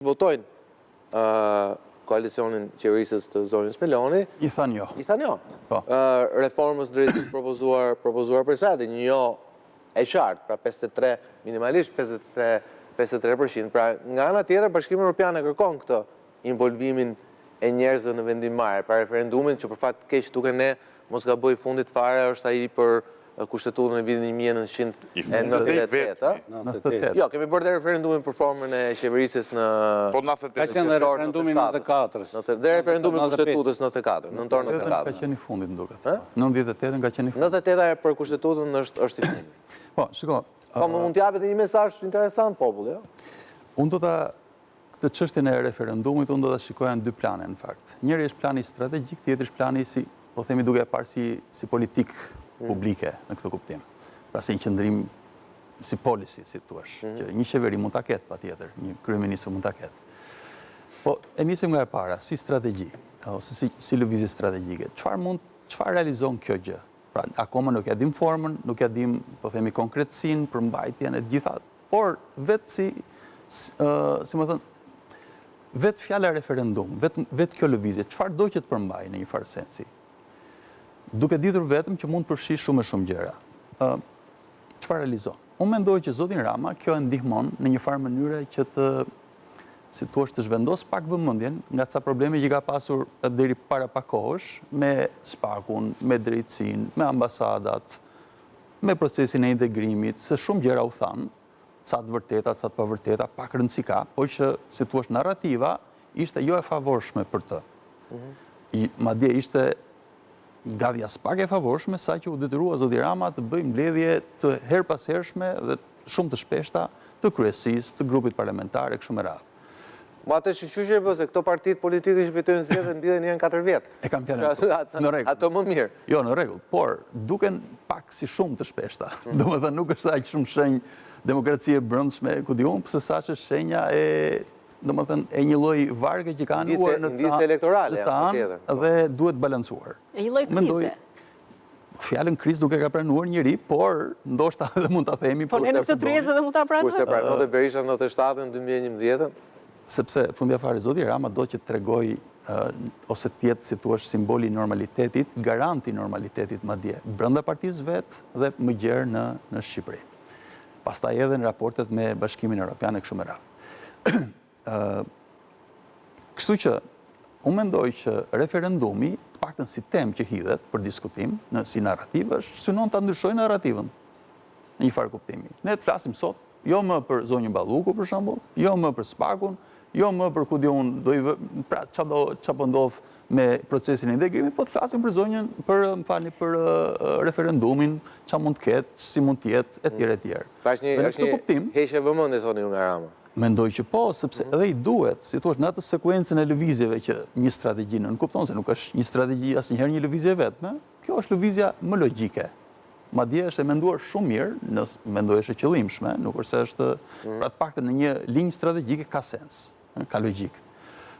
votojnë koalicionin qeverisës të zonjës Meloni. I thanë jo. I thanë jo. Reformës drejtës propozuar për sajtë, një jo e qartë, pra 53, minimalisht 53%. Pra nga ana tjetër, Bashkimi Evropian e kërkon këtë involvimin e njerëzve në vendimmarrje, pra referendumin që për fat keq duke ne mos gaboj fundit fare është ai për Kushtetutën e vitin 1998. Jo, kemi bërë dhe referendumin për formën e qeverisës në... Po 98. Ka qenë dhe referendumin 94. Dhe referendumin Kushtetutës 94, nëntor 94. Ka qenë i fundit, nduket. 98 ka qenë i fundit. 98 për Kushtetutën është i fundit. Po, shiko. Po, më mund t'japet një mesazh interesant popullit, jo? Unë do ta këtë çështjen e referendumit unë do ta shikoja në dy plane në fakt. Njëri është plani strategjik, tjetri është plani si, po themi duke parë si politik publike në këtë kuptim. Pra si një qëndrim si policy, si thuash, që një qeveri mund ta ketë patjetër, një kryeministër mund ta ketë. Po e nisim nga e para, si strategji, ose si lëvizje strategjike. Çfarë realizon kjo gjë? Pra akoma nuk ja dim formën, nuk ja dim, po themi konkretësinë, përmbajtjen e gjitha, por vetë si më thënë, vetë fjala referendum, vetë kjo lëvizje, çfarë do që të përmbajë në një farë sensi? Duke ditur vetëm që mund përfshi shumë gjëra. Çfarë realizon? Unë mendoj që zotin Rama kjo e ndihmon në një farë mënyre që të zhvendos pak vëmendjen nga ca probleme që ka pasur deri para pak kohësh me Spakun, me drejtësinë, me ambasadat, me procesin e integrimit, se shumë gjëra u thanë, ca të vërteta, ca të pavërteta, pak rëndësi ka, po që si thua narrativa ishte jo e favorshme për të. Madje ishte gadhja s'pak e favorshme sa që u detyrua zoti Rama të bëjë mbledhje të her pas hershme dhe shumë të shpeshta të kryesisë, të grupit parlamentar e kështu me radhë. Ma atë shqyqe po se këto partitë politike që fitojnë zgjedhje mbledhen janë 4 vjet. E kam fjalën. Në rregull. Ato më mirë. Jo, në rregull, por duken pak si shumë të shpeshta. Domethënë nuk është aq shumë shenjë demokracie brendshme, ku diun, pse sa është shenja e domethënë e një lloj varge që ka anuar në ndjesë elektorale dhe duhet balancuar. E një lloj krize. Fjalën krizë duke ka pranuar njëri, por ndoshta edhe mund ta themi po ne në këtë trizë edhe mund ta pranojmë. Kurse pranonte Berisha në 97-ën 2011-ën, sepse fundjavare zoti Rama do që të tregoj ose të jetë si thua simboli i normalitetit, garanti i normalitetit madje brenda partisë vet dhe më gjerë në Shqipëri. Pastaj edhe në raportet me Bashkimin Evropian e kështu me radhë. Kështu që unë mendoj që referendumi, të paktën si temë që hidhet për diskutim, si narrativë, synon ta ndryshojë narrativën në një farë kuptimi. Ne të flasim sot, jo më për zonjën Balluku për shembull, jo më për Spakun, jo më për ku diun pra çfarë ndodh me procesin e integrimit, po të flasim për zonjën, për referendumin, çfarë mund të ketë, si mund të jetë, etj. Është një heqje vëmendje thoni ju nga Rama. Mendoj që po, sepse edhe i duhet, si thua, në atë sekuencën e lëvizjeve që një strategji në kupton se nuk është një strategji asnjëherë një lëvizje vetme, kjo është lëvizja më logjike. Madje është e menduar shumë mirë, mendoj është e qëllimshme, nuk është se është pra të paktën në një linjë strategjike ka sens, ka logjik.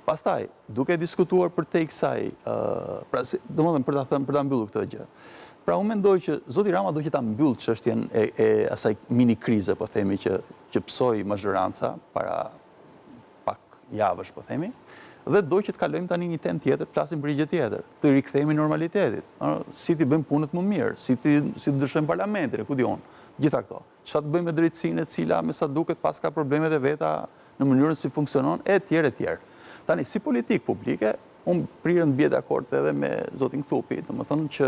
Pastaj, duke diskutuar për te i kësaj, pra domethënë për ta mbyllur këtë gjë. Pra unë mendoj që zoti Rama do që ta mbyll çështjen e asaj mini krize, po themi që psoi mazhoranca para pak javësh, po themi, dhe do që të kalojmë tani një temë tjetër, të flasim për një gjë tjetër, të rikthehemi normalitetit. Si ti bëjmë punët më mirë, si të ndryshojmë parlamentin, ku diun, gjitha këto. Çfarë të bëjmë me drejtësinë e cila me sa duket pas ka problemet e veta në mënyrën si funksionon etj. Tani si politik publike, unë prirën bie dakord edhe me zotin Kthupi, domethënë që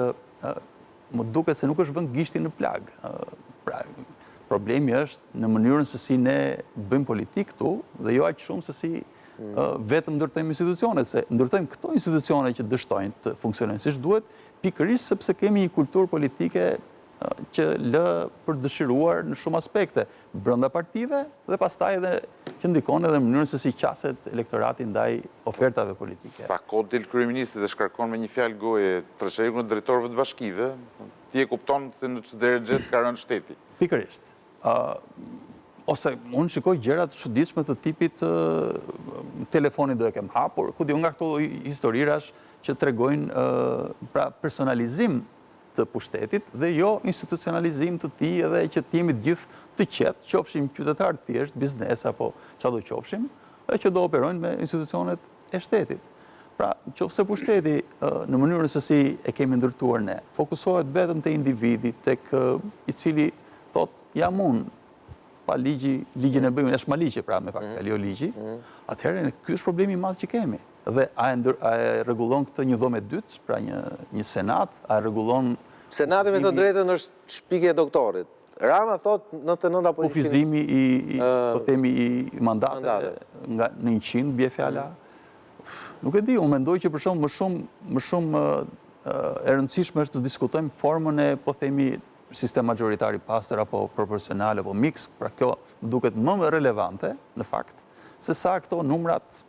më duket se nuk është vënë gishti në plag. Pra, problemi është në mënyrën se si ne bëjmë politik këtu dhe jo aq shumë se si vetëm ndërtojmë institucionet, se ndërtojmë këto institucione që dështojnë të funksionojnë siç duhet, pikërisht sepse kemi një kulturë politike që lë për dëshiruar në shumë aspekte, brenda partive dhe pastaj edhe që ndikon edhe në mënyrën se si qaset elektorati ndaj ofertave politike. Fakot del kryeministri dhe shkarkon me një fjalë goje trashëgimit të drejtorëve të bashkive, ti e kupton se në çfarë drejtë ka rënë shteti. Pikërisht. Ose unë shikoj gjëra të çuditshme të tipit telefonin do e kem hapur, ku di nga këto historirash që tregojnë pra personalizim të pushtetit dhe jo institucionalizim të tij edhe që të jemi të gjithë të qetë, qofshim qytetarë thjesht, biznes apo çfarë do qofshim, që do operojnë me institucionet e shtetit. Pra, qofse pushteti në mënyrën se si e kemi ndërtuar ne, fokusohet vetëm te individi, tek i cili thot, jam unë, pa ligjin e bëjmë, është ma ligje pra me pak, jo ligji, atëherë ky është problemi i madh që kemi. Dhe a e rregullon këtë një dhomë e dytë, pra një senat, a e rregullon Senati me të drejtën është shpikje e doktorit. Rama thot 99 apo 100. Kufizimi i mandateve në 100 bie fjala. Nuk e di, unë mendoj që për shumë më shumë e rëndësishme është të diskutojmë formën e, po themi, sistem majoritari pastër apo proporcional apo mix, pra kjo duket më relevante në fakt se sa këto numrat